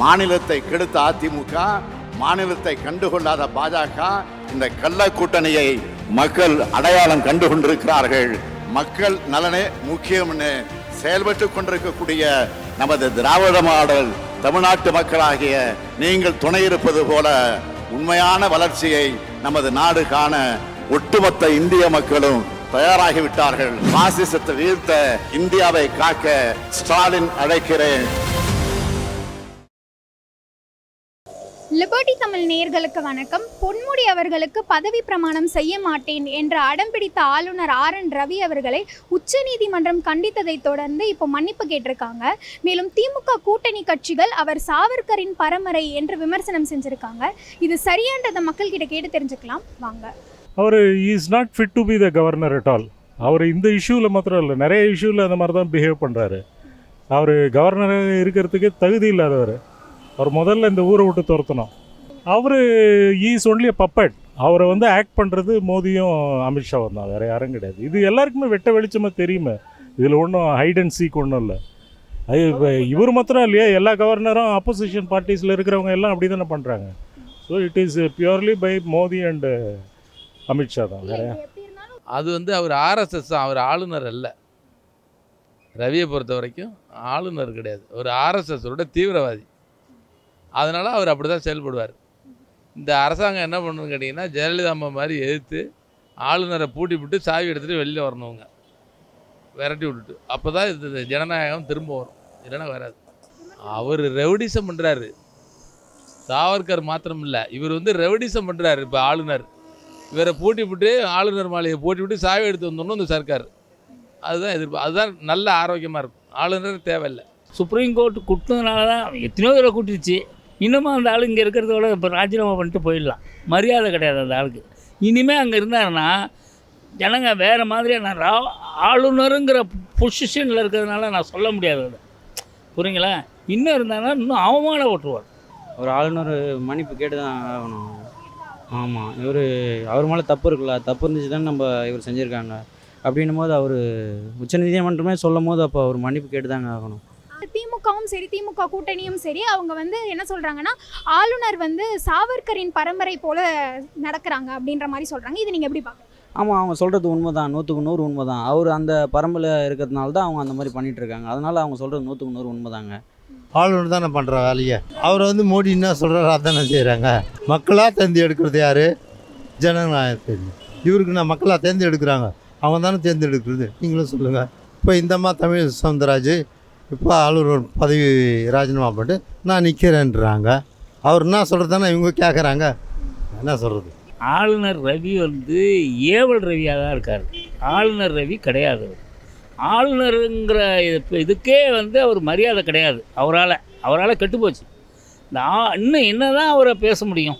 மாநிலத்தை கெடுத்த அதிமுக, மாநிலத்தை கண்டுகொள்ளாத பாஜக, இந்த கள்ள கூட்டணியை மக்கள் அடையாளம் கண்டு கொண்டிருக்கிறார்கள். மக்கள் நலனே முக்கியம்னு செயல்பட்டு கொண்டிருக்கக்கூடிய நமது திராவிட மாடல் தமிழ்நாட்டு மக்களாகிய நீங்கள் துணை இருப்பது போல உண்மையான வளர்ச்சியை நமது நாடு காண ஒட்டுமொத்த இந்திய மக்களும் தயாராகிவிட்டார்கள். பாசிசத்தை வீழ்த்த இந்தியாவை காக்க ஸ்டாலின் அழைக்கிறேன். லிபர்டி தமிழ் நேயர்களுக்கு வணக்கம். பொன்முடி அவர்களுக்கு பதவி பிரமாணம் செய்ய மாட்டேன் என்ற அடம்பிடித்த ஆளுநர் RN ரவி அவர்களை உச்சநீதிமன்றம் கண்டித்ததை தொடர்ந்து இப்போ மன்னிப்பு கேட்டிருக்காங்க. மேலும் திமுக கூட்டணி கட்சிகள் அவர் சாவர்கரின் பரம்பரை என்று விமர்சனம் செஞ்சிருக்காங்க. இது சரியான்றதை மக்கள் கிட்ட கேட்டு தெரிஞ்சுக்கலாம் வாங்க. அவர் is not fit to be the governor at all. அவர் இந்த இஷ்யூவில் மாத்திரம் இல்லை, நிறைய இஷ்யூவில் அந்த மாதிரி தான் பிஹேவ் பண்ணுறாரு. அவர் கவர்னராக இருக்கிறதுக்கு தகுதி இல்லாதவர். அவர் முதல்ல இந்த ஊரை விட்டு துரத்தணும். அவர் ஈஸ் ஒன்லி அ பப்பட். அவரை ஆக்ட் பண்ணுறது மோடியும் அமித்ஷாவும் தான், வேறு யாரும் கிடையாது. இது எல்லாருக்குமே வெட்ட வெளிச்சமாக தெரியுமே. இதில் ஒன்றும் ஹைட் அண்ட் சீக் ஒன்றும் இல்லை. இவர் மாத்திரம் இல்லையா, எல்லா கவர்னரும் ஆப்போசிஷன் பார்ட்டிஸில் இருக்கிறவங்க எல்லாம் அப்படி தானே பண்ணுறாங்க. So it is purely by Modi and Amit Shah தான். வேற அது அவர் RSS தான், அவர் ஆளுநர் அல்ல. ரவியை பொறுத்த வரைக்கும் ஆளுநர் கிடையாது, ஒரு RSSோட தீவிரவாதி. அதனால் அவர் அப்படி தான் செயல்படுவார். இந்த அரசாங்கம் என்ன பண்ணணும்னு கேட்டிங்கன்னா, ஜெயலலிதா அம்மா மாதிரி எதிர்த்து ஆளுநரை பூட்டி விட்டு சாவி எடுத்துகிட்டு வெளியில் வரணுங்க, விரட்டி விட்டுட்டு. அப்போ தான் இது ஜனநாயகம் திரும்ப வரும், இல்லைன்னா வராது. அவர் ரெவடிசம் பண்ணுறாரு. சாவர்கர் மாத்திரம் இல்லை, இவர் ரெவடிசம் பண்ணுறாரு. இப்போ ஆளுநர் இவரை பூட்டி விட்டு ஆளுநர் மாளிகையை பூட்டி விட்டு சாவி எடுத்து வந்தோன்னு இந்த சர்க்கார் அதுதான் எதிர்ப்பு. அதுதான் நல்ல ஆரோக்கியமாக இருக்கும். ஆளுநர் தேவையில்லை. சுப்ரீம் கோர்ட் கூட்டினதுனால தான் எத்தனையோ தடவை கூட்டிடுச்சு. இன்னமும் அந்த ஆளு இங்கே இருக்கிறதோட இப்போ ராஜினாமா பண்ணிட்டு போயிடலாம். மரியாதை கிடையாது அந்த ஆளுக்கு. இனிமேல் அங்கே இருந்தாருன்னா ஜனங்க வேறு மாதிரியாக ஆளுநருங்கிற பொசிஷனில் இருக்கிறதுனால நான் சொல்ல முடியாது அதை, புரியுங்களா? இன்னும் இருந்தாங்கன்னா இன்னும் அவமான ஓட்டுவார். ஒரு ஆளுநர் மன்னிப்பு கேட்டு தான் ஆகணும். ஆமாம், அவர் மேலே தப்பு இருக்குல்ல, தப்பு இருந்துச்சு தானே இவர் செஞ்சுருக்காங்க. அப்படின்னும் போது அவர் உச்சநீதிமன்றமே சொல்லும் போது அப்போ அவர் மன்னிப்பு கேட்டு தாங்க ஆகணும். திமுகவும் சரி, திமுக கூட்டணியும் சரி, அவங்க என்ன சொல்கிறாங்கன்னா, ஆளுநர் சாவர்கரின் பரம்பரை போல நடக்கிறாங்க அப்படின்ற மாதிரி சொல்கிறாங்க. இது நீங்கள் எப்படி பார்க்குறீங்க? ஆமாம், அவங்க சொல்கிறது உண்மை தான், 100க்கு 100 உண்மை தான். அவர் அந்த பரம்பரையில் இருக்கிறதுனால தான் அவங்க அந்த மாதிரி பண்ணிகிட்ருக்காங்க. அதனால் அவங்க சொல்கிறது 100க்கு 100 உண்மை தாங்க. ஆளுநர் தானே பண்ணுற வேலையை. அவர் மோடி என்ன சொல்கிறாரோ அதானே செய்கிறாங்க. மக்களாக தேர்ந்து எடுக்கிறது யார்? ஜனநாயகம். இவருக்கு நான் மக்களாக தேர்ந்து எடுக்கிறாங்க, அவங்க தானே தேர்ந்தெடுக்கிறது. நீங்களும் சொல்லுங்கள். இப்போ இந்தம்மா தமிழ் சவுந்தரராஜ் இப்போ ஆளுநர் பதவி ராஜினாமா பண்ணிட்டு நான் நிற்கிறேன்றாங்க. அவர் என்ன சொல்கிறது தானே இவங்க கேட்குறாங்க. என்ன சொல்கிறது? ஆளுநர் ரவி ஏவல் ரவியாக தான் இருக்கார். ஆளுநர் ரவி கிடையாது. ஆளுநருங்கிற இதுக்கே அவர் மரியாதை கிடையாது. அவரால் கெட்டுப்போச்சு. இன்னும் என்ன தான் அவரை பேச முடியும்?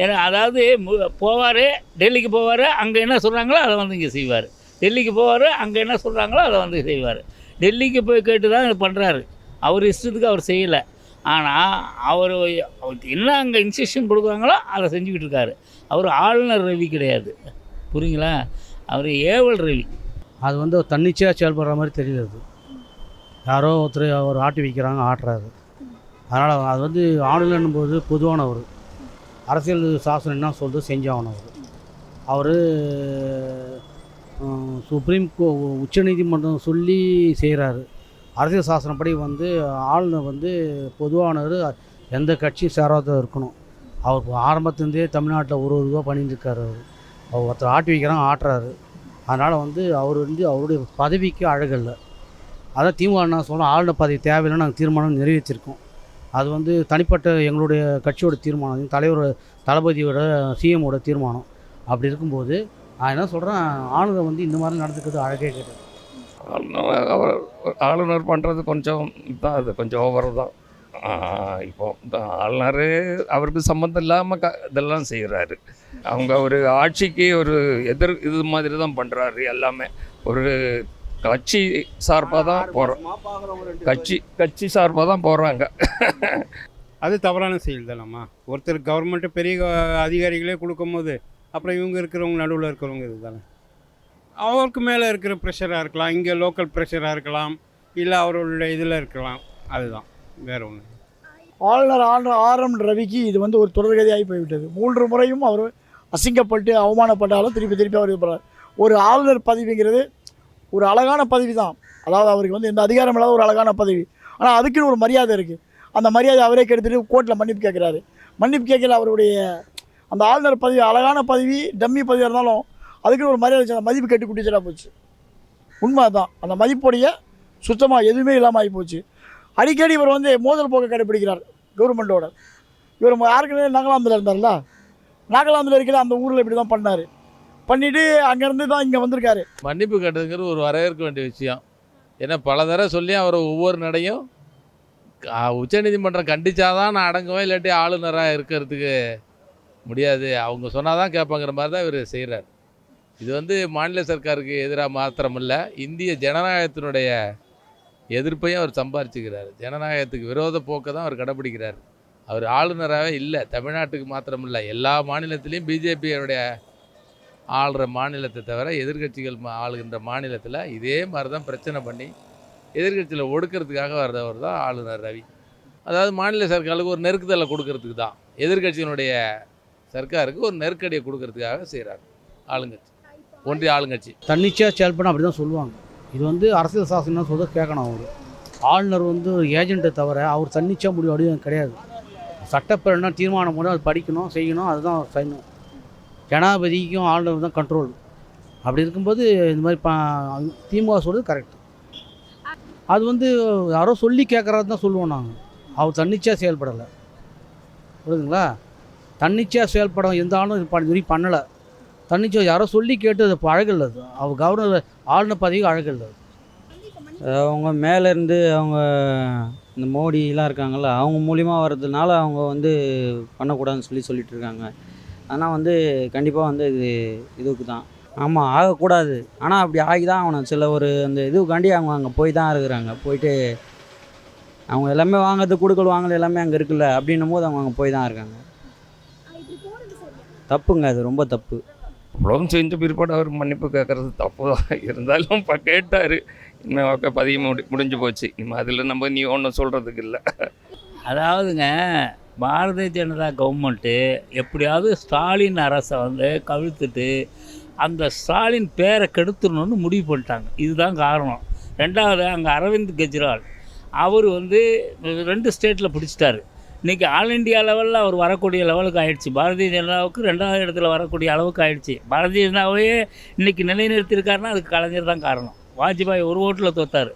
ஏன்னா அதாவது போவார், டெல்லிக்கு போவார், அங்கே என்ன சொல்கிறாங்களோ அதை இங்கே செய்வார். டெல்லிக்கு போவார், அங்கே என்ன சொல்கிறாங்களோ அதை செய்வார். டெல்லிக்கு போய் கேட்டு தான் இது பண்ணுறாரு. அவர் இஷ்டத்துக்கு அவர் செய்யலை. ஆனால் அவர் என்ன அங்கே இன்ஸ்ட்ரக்ஷன் கொடுக்குறாங்களோ அதை செஞ்சுக்கிட்டு இருக்காரு. அவர் ஆளுநர் ரவி கிடையாது, புரியுங்களா? அவர் ஏவல் ரவி. அது தன்னிச்சையாக செயல்படுற மாதிரி தெரியுது. யாரோ ஒருத்தர் அவர் ஆட்டி வைக்கிறாங்க, ஆட்டுறாரு. அதனால் அது ஆளுநர்னும் போது பொதுவானவர். அரசியல் சாசனம் என்ன சொல்கிறது செஞ்சாகணும். அவர் சுப்ரீம் உச்சநீதிமன்றம் சொல்லி செய்கிறாரு. அரசியல் சாசனப்படி ஆளுநர் பொதுவானவர், எந்த கட்சியும் சேராத இருக்கணும். அவர் ஆரம்பத்துலேருந்தே தமிழ்நாட்டில் ஒரு ரூபா பண்ணிட்டுருக்காரு. அவர் ஒருத்தர் ஆட்டி வைக்கிறாங்க, ஆட்டுறாரு. அதனால் அவர் அவருடைய பதவிக்கு அழகில்லை. அதான் திமுக என்ன சொல்லணும், ஆளுநர் பதவி தேவையில்லைன்னு நாங்கள் தீர்மானம் நிறைவேற்றிருக்கோம். அது தனிப்பட்ட எங்களுடைய கட்சியோட தீர்மானம், தலைவர் தளபதியோட சிஎம்மோட தீர்மானம். அப்படி இருக்கும்போது நான் என்ன சொல்கிறேன், ஆளுநர் இந்த மாதிரி நடந்துக்கிறது அழகே கிடையாது. ஆளுநர் பண்ணுறது கொஞ்சம் தான், அது கொஞ்சம் ஓவர் தான். இப்போது ஆளுநர் அவருக்கு சம்மந்தம் இல்லாமல் இதெல்லாம் செய்கிறாரு. அவங்க ஒரு ஆட்சிக்கு ஒரு இது மாதிரி தான் பண்ணுறாரு. எல்லாமே ஒரு கட்சி சார்பாக தான் போகிறோம், கட்சி சார்பாக தான் போகிறாங்க. அது தவறான செயல் தானம்மா. ஒருத்தர் கவர்மெண்ட்டு பெரிய அதிகாரிகளே கொடுக்கும்போது அப்புறம் இவங்க இருக்கிறவங்க நடுவில் இருக்கிறவங்க இது தானே. அவருக்கு மேலே இருக்கிற ப்ரெஷராக இருக்கலாம், இங்கே லோக்கல் ப்ரெஷராக இருக்கலாம், இல்லை அவர்களுடைய இதில் இருக்கலாம். அதுதான், வேறு ஒன்று. ஆளுநர் ஆர்.என். ரவிக்கு இது வந்து ஒரு தொடர்கதையாகி போய்விட்டது. 3 முறையும் அவர் அசிங்கப்பட்டு அவமானப்பட்டாலும் திருப்பி அவர் இது பண்ணுறார். ஒரு ஆளுநர் பதவிங்கிறது ஒரு அழகான பதவி தான். அதாவது அவருக்கு வந்து எந்த அதிகாரம் இல்லாத ஒரு அழகான பதவி. ஆனால் அதுக்குன்னு ஒரு மரியாதை இருக்குது. அந்த மரியாதை அவரே கெடுத்துட்டு கோர்ட்டில் மன்னிப்பு கேட்குறாரு. மன்னிப்பு கேட்கல. அவருடைய அந்த ஆளுநர் பதவி அழகான பதவி, டம்மி பதவியாக இருந்தாலும் அதுக்குன்னு ஒரு மரியாதை அந்த மதிப்பு கெட்டு குட்டிச்சடாக போச்சு. உண்மை தான். அந்த மதிப்புடைய சுத்தமாக எதுவுமே இல்லாமல் ஆகி போச்சு. அடிக்கடி இவர் வந்து மோதல் போக்க கடைப்பிடிக்கிறார் கவர்மெண்ட்டோட. இவர் யாருக்குமே நாகாலாந்தில் இருந்தார்ல, நாகாலாந்தில் இருக்கிற அந்த ஊரில் இப்படி தான் பண்ணார். பண்ணிவிட்டு அங்கேருந்து தான் இங்கே வந்திருக்காரு. மன்னிப்பு கேட்டதுங்கிறது ஒரு வரவேற்க வேண்டிய விஷயம். ஏன்னா பல தடவை சொல்லி அவர் ஒவ்வொரு நடையும் உச்சநீதிமன்றம் கண்டிச்சாதான் நான் அடங்குவேன், இல்லாட்டி ஆளுநராக இருக்கிறதுக்கு முடியாது, அவங்க சொன்னால் தான் கேட்பாங்கிற மாதிரி தான் இவர் செய்கிறார். இது வந்து மாநில சர்க்காருக்கு எதிராக மாத்திரமில்லை, இந்திய ஜனநாயகத்தினுடைய எதிர்ப்பையும் அவர் சம்பாரிச்சுக்கிறார். ஜனநாயகத்துக்கு விரோத போக்கை தான் அவர் கடைப்பிடிக்கிறார். அவர் ஆளுநராகவே இல்லை, தமிழ்நாட்டுக்கு மாத்திரமில்லை, எல்லா மாநிலத்திலையும் பிஜேபியோடைய ஆளுற மாநிலத்தை தவிர எதிர்கட்சிகள் ஆளுகின்ற மாநிலத்தில் இதே மாதிரி தான் பிரச்சனை பண்ணி எதிர்கட்சியில் ஒடுக்கிறதுக்காக வர்றவர் தான் ஆளுநர் ரவி. அதாவது மாநில சர்க்காருக்கு ஒரு நெருக்குதலை கொடுக்கறதுக்கு தான், எதிர்கட்சியினுடைய சர்க்காருக்கு ஒரு நெருக்கடியை கொடுக்கறதுக்காக செய்கிறார் ஆளுங்கட்சி, ஒன்றிய ஆளுங்கட்சி. தன்னிச்சையாக செயல்பட அப்படி தான் சொல்லுவாங்க. இது வந்து அரசியல் சாசனம் சொல்ல கேட்கணும். அவர் ஆளுநர் வந்து ஒரு ஏஜென்ட்டை தவிர அவர் தன்னிச்சையாக முடிவு அப்படியும் கிடையாது. சட்டப்பேரவைனா தீர்மானம் போது அது படிக்கணும், செய்யணும், அதுதான் செய்யணும். ஜனாதிபதிக்கும் ஆளுநர் தான் கண்ட்ரோல். அப்படி இருக்கும்போது இந்த மாதிரி திமுக சொல்கிறது கரெக்டு. அது வந்து யாரோ சொல்லி கேட்குறது தான் சொல்லுவோம் நாங்கள். அவர் தன்னிச்சையாக செயல்படலை, புரியுதுங்களா? தன்னிச்சையாக செயல்பட எந்த ஆளும் இது பண்ணலை. தன்னிச்சை யாரோ சொல்லி கேட்டு அது அழகில்லை. அது அவர் கவர்னர் ஆளுநர் பதவிக்கு அழகில்லை. அவங்க மேலேருந்து அவங்க இந்த மோடிலாம் இருக்காங்கள்ல, அவங்க மூலிமா வர்றதுனால அவங்க வந்து பண்ணக்கூடாதுன்னு சொல்லிட்டு இருக்காங்க. ஆனால் வந்து கண்டிப்பாக வந்து இதுக்கு தான் ஆமாம் ஆகக்கூடாது. ஆனால் அப்படி ஆகி தான் அவனை சில ஒரு அந்த இதுக்காண்டி அவங்க அங்கே போய் தான் இருக்கிறாங்க. போயிட்டு அவங்க எல்லாமே வாங்கிறது கொடுக்கல் வாங்கல் எல்லாமே அங்கே இருக்குல்ல, அப்படின்னும் போது அவங்க அங்கே போய் தான் இருக்காங்க. தப்புங்க, அது ரொம்ப தப்பு. அவ்வளோ செஞ்ச பிற்பாடு அவர் மன்னிப்பு கேட்குறது தப்பு தான். இருந்தாலும் இப்போ கேட்டார், இன்னும் பதிவு முடிஞ்சு போச்சு. இனிமேல் அதில் நம்ம நீ ஒன்றும் சொல்கிறதுக்கு இல்லை. அதாவதுங்க, பாரதிய ஜனதா கவர்மெண்ட்டு எப்படியாவது ஸ்டாலின் அரசை வந்து கவிழ்த்துட்டு அந்த ஸ்டாலின் பேரை கெடுத்துடணுன்னு முடிவு பண்ணிட்டாங்க. இதுதான் காரணம். ரெண்டாவது, அங்கே அரவிந்த் கெஜ்ரிவால் அவர் வந்து 2 ஸ்டேட்டில் பிடிச்சிட்டாரு. இன்றைக்கி ஆல் இண்டியா லெவலில் அவர் வரக்கூடிய லெவலுக்கு ஆகிடுச்சு. பாரதிய ஜனதாவுக்கு 2வது இடத்துல வரக்கூடிய அளவுக்கு ஆகிடுச்சு. பாரதிய ஜனதாவையே இன்றைக்கி நிலைநிறுத்தியிருக்காருன்னா அதுக்கு கலைஞர் தான் காரணம். வாஜ்பாய் ஒரு ஓட்டில் தோத்தார்.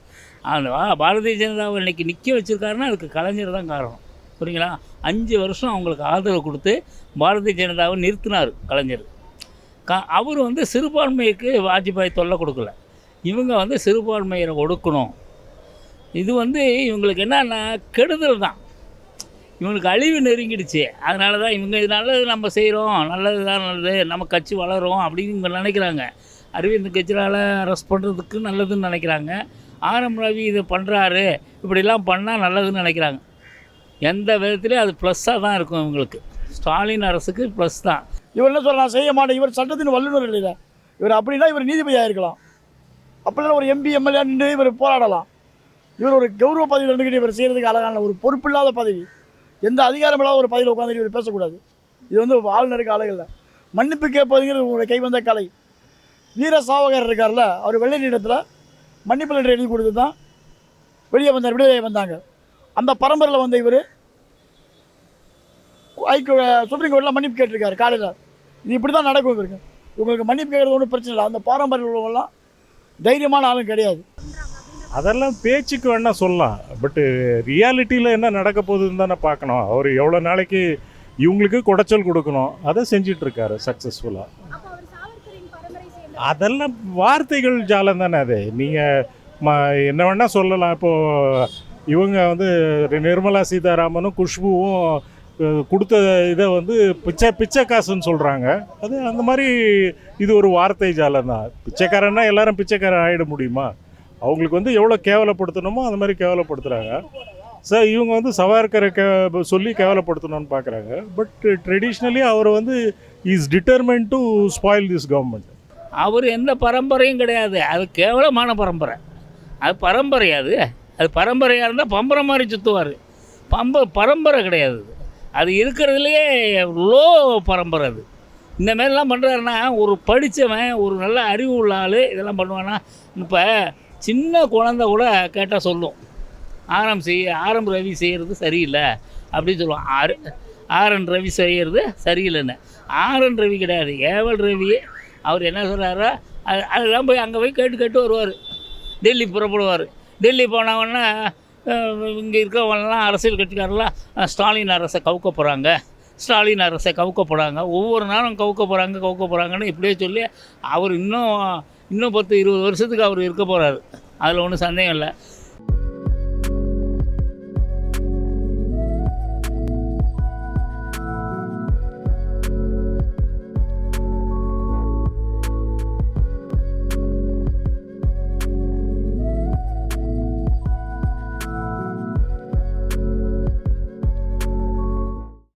அந்த பாரதிய ஜனதாவை இன்றைக்கி நிற்க வச்சுருக்காருன்னா அதுக்கு கலைஞர் தான் காரணம். புரியுங்களா? 5 வருஷம் அவங்களுக்கு ஆதரவு கொடுத்து பாரதிய ஜனதாவை நிறுத்தினார் கலைஞர். அவர் வந்து சிறுபான்மைக்கு வாஜ்பாய் தொல்லை கொடுக்கல. இவங்க வந்து சிறுபான்மையரை ஒடுக்கணும். இது வந்து இவங்களுக்கு என்னன்னா கெடுதல் தான். இவங்களுக்கு அழிவு நெருங்கிடுச்சு. அதனால தான் இவங்க இது நல்லது நம்ம செய்கிறோம், நல்லது தான் நல்லது, நம்ம கட்சி வளரும் அப்படின்னு இவங்க நினைக்கிறாங்க. அரவிந்த் கெஜ்ரிவாலை அரெஸ்ட் பண்ணுறதுக்கு நல்லதுன்னு நினைக்கிறாங்க. ஆர்.எம். ரவி இதை பண்ணுறாரு, இப்படிலாம் பண்ணால் நல்லதுன்னு நினைக்கிறாங்க. எந்த விதத்துலேயும் அது ப்ளஸ்ஸாக தான் இருக்கும் இவங்களுக்கு. ஸ்டாலின் அரசுக்கு ப்ளஸ் தான். இவர் என்ன சொல்லலாம், செய்ய மாட்டேன், இவர் சட்டத்தின் வல்லுநர் இல்லையா? இவர் அப்படின்னா இவர் நீதிபதியாக இருக்கலாம். அப்படின்னா ஒரு எம்பி எம்எல்ஏ நின்று இவர் போராடலாம். இவர் ஒரு கௌரவ பதவியில் இருந்துக்கிட்டு இவர் செய்கிறதுக்கு அழகான ஒரு பொறுப்பில்லாத பதவி, எந்த அதிகாரம் இல்லாத ஒரு பதவியில் உட்காந்துட்டு இவர் பேசக்கூடாது. இது வந்து ஆளுநருக்கு அழகில்லை. மன்னிப்பு கேட்பதுங்கிறது உங்களுடைய கை வந்த கலை. வீர சாவகர் இருக்கார்ல, அவர் வெள்ளை நீளத்தில் மன்னிப்பு லெட்டர் எழுதி கொடுத்து தான் விடுதலை வந்தாங்க. அந்த பரம்பரையில் வந்த இவர் சுப்ரீம் கோர்ட்டில் மன்னிப்பு கேட்டிருக்காரு காலையில். இது இப்படி தான் நடக்கும். இவருக்கு இவங்களுக்கு மன்னிப்பு கேட்குறது ஒன்றும் பிரச்சனை இல்லை. அந்த பாரம்பரிய உள்ளவங்களாம் தைரியமான ஆளும் கிடையாது. அதெல்லாம் பேச்சுக்கு வேணால் சொல்லலாம், பட்டு ரியாலிட்டியில் என்ன நடக்க போகுதுன்னு தானே பார்க்கணும். அவர் எவ்வளோ நாளைக்கு இவங்களுக்கு குடைச்சல் கொடுக்கணும், அதை செஞ்சிட்ருக்காரு சக்ஸஸ்ஃபுல்லாக. அதெல்லாம் வார்த்தைகள் ஜாலம் தானே. அது நீங்கள் என்ன வேணால் சொல்லலாம். இப்போது இவங்க வந்து நிர்மலா சீதாராமனும் குஷ்புவும் கொடுத்த இதை வந்து பிச்சை காசுன்னு சொல்கிறாங்க. அது அந்த மாதிரி இது ஒரு வார்த்தை ஜாலம் தான். பிச்சைக்காரன்னா எல்லாரும் பிச்சைக்காரன் ஆகிட முடியுமா? அவங்களுக்கு வந்து எவ்வளோ கேவலப்படுத்தணுமோ அந்த மாதிரி கேவலப்படுத்துகிறாங்க. சார் இவங்க வந்து சவார்கரை சொல்லி கேவலப்படுத்தணும்னு பார்க்குறாங்க. பட் ட்ரெடிஷ்னலி அவர் வந்து is determined to spoil this government. அவர் எந்த பரம்பரையும் கிடையாது. அது கேவலமான பரம்பரை. அது பரம்பரையாது. அது பரம்பரையாக இருந்தால் பம்பரை மாதிரி சுற்றுவார். பரம்பரை கிடையாது அது இருக்கிறதுலையே லோ பரம்பரை அது. இந்த மாதிரிலாம் பண்ணுறாருன்னா ஒரு படித்தவன் ஒரு நல்ல அறிவு உள்ள ஆள் இதெல்லாம் பண்ணுவான்னா, இப்போ சின்ன குழந்தை கூட கேட்டால் சொல்லும் ஆர்எம் ரவி செய்கிறது சரியில்லை அப்படின்னு சொல்லுவான். ஆர்என் ரவி செய்கிறது சரியில்லைன்னு. ஆர்என் ரவி கிடையாது, ஏவல் ரவி. அவர் என்ன சொல்கிறாரோ அதெல்லாம் போய் அங்கே போய் கேட்டு வருவார். டெல்லி புறப்படுவார். டெல்லி போனவொன்னே இங்கே இருக்கிறவங்கலாம் அரசியல் கட்சிக்காரெல்லாம் ஸ்டாலின் அரசை கவுக்க போகிறாங்க, ஸ்டாலின் அரசை கவுக்க போகிறாங்க, ஒவ்வொரு நாளும் கவுக்க போகிறாங்கன்னு இப்படியே சொல்லி அவர் இன்னும் 10-20 வருஷத்துக்கு அவர் இருக்க போகிறாரு. அதில் ஒன்றும் சந்தேகம் இல்லை.